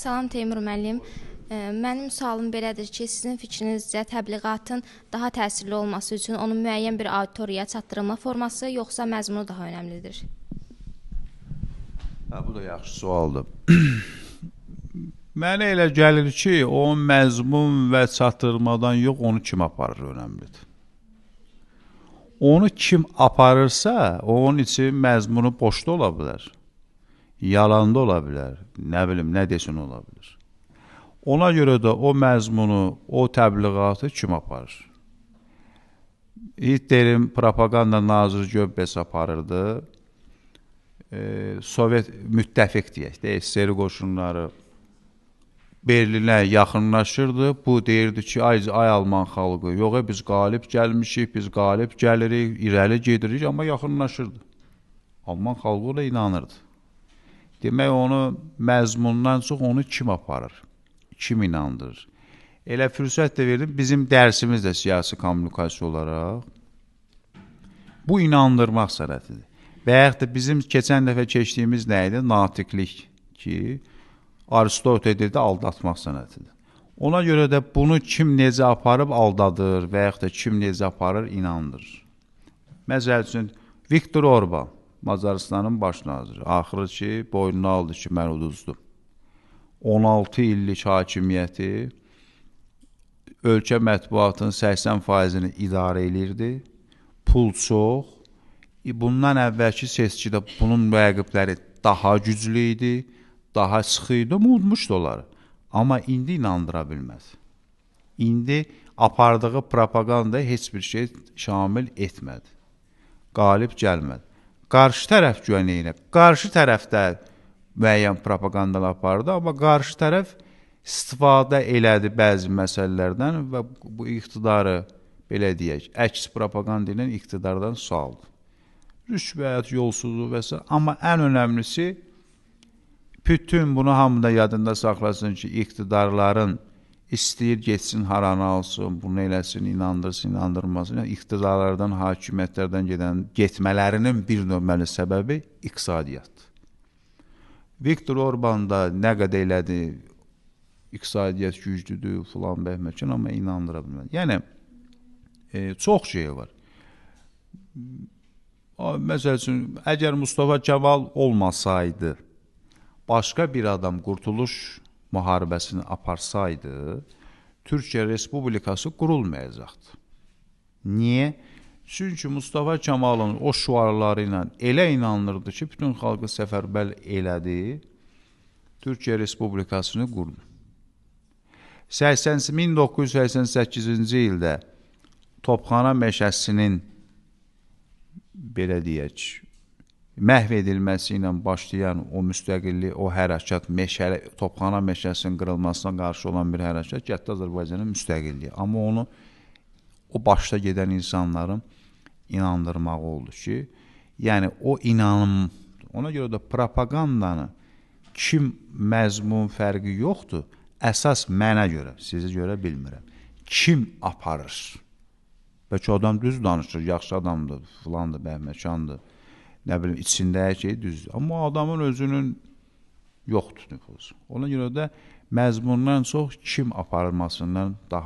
Salam Teymur müəllim. Mənim sualım belədir ki, sizin fikrinizcə təbliğatın daha təsirli olması üçün onun müəyyən bir auditoriyaya çatdırılma forması yoxsa məzmunu daha önəmlidir? Bu da yaxşı sualdır. Mənə elə gəlir ki, o məzmun və çatdırmadan yox, onu kim aparır önəmlidir. Onu kim aparırsa, onun için məzmunu boşda ola bilər. Yalanda ola bilər, nə bilim, nə desin ola bilər. Ona görə də o məzmunu, o təbliğatı kim aparır? Hitlerin propaganda naziri Göbbels aparırdı. Sovet müttəfiq deyək də, SSR qoşunları Berlinə yaxınlaşırdı. Bu deyirdi ki, ay Alman xalqı, yox, biz qalib gəlmişik, biz qalib gəlirik, irəli gedirik, amma yaxınlaşırdı. Alman xalqı ona inanırdı. Demək, onu məzmundan çox onu kim aparır, kim inandırır. Elə fürsət də verdim, bizim dərsimiz də siyasi kommunikasiya olaraq bu inandırmaq sənətidir. Və yaxud da bizim keçən dəfə keçdiyimiz nə idi? Natiqlik ki, Aristotel dedi, aldatmaq sənətidir. Ona görə də bunu kim necə aparıb aldadır və yaxud da kim necə aparır inandırır. Məsəl üçün, Viktor Orban, Macarıstanın baş naziri, axırı ki, boynuna aldı ki, mən uduzdum. 16 illik hakimiyyəti ölkə mətbuatının 80%-ni idarə edirdi, pul çox. Bundan əvvəlki seçkidə bunun müəqqibləri daha güclü idi, daha sıx idi, udmuşdu onları. Amma indi inandıra bilməz. İndi apardığı propaganda heç bir şey şamil etmədi. Qalib gəlmədi. Qarşı tərəf güya neynəb? Qarşı tərəfdə müəyyən propagandalar apardı, amma qarşı tərəf istifadə elədi bəzi məsələlərdən və bu iqtidarı, belə deyək, əks propaganda ilə iqtidardan saldı. Rüşvət, yolsuzluq və s. Amma ən önəmlisi, bütün bunu hamıda yadında saxlasın ki, iqtidarların istəyir getsin, haranı alsın, bunu eləsin, inandırsın, inandırmasın. Yəni, iqtidarlardan, hakimiyyətlərdən getmələrinin bir nömrəli səbəbi iqtisadiyyatdır. Viktor Orban da nə qədər elədi, iqtisadiyyat güclüdür, filan bəhməkən, amma inandıra bilmədi. Yəni, çox şey var. Məsəl üçün, əgər Mustafa Kemal olmasaydı, başqa bir adam Qurtuluş müharibəsini aparsaydı, Türkiyə Respublikası qurulmayacaqdı. Niyə? Çünki Mustafa Kemal'ın o şuarları ilə elə inanırdı ki, bütün xalqı səfərbər elədi, Türkiyə Respublikasını qurdu. 1988-ci ildə Topxana meşəsinin, belə deyək, məhv edilməsi ilə başlayan o müstəqillik, o hərəkat, Topxana meşəsinin qırılmasına qarşı olan bir hərəkat, Qədd Azərbaycanın müstəqilliyi. Amma onu, o başda gedən insanların inandırmağı oldu ki, yəni o inanım, ona görə də propagandanı kim məzmun fərqi yoxdur, əsas mənə görə, sizi görə bilmirəm, kim aparır? Bəlkə adam düz danışır, yaxşı adamdır, filandır, bəhməkandır, nə bilim, içində hər şey düzdür. Amma adamın özünün yoxdur nüfuzu. Ona görə də məzmundan çox kim aparılmasından daha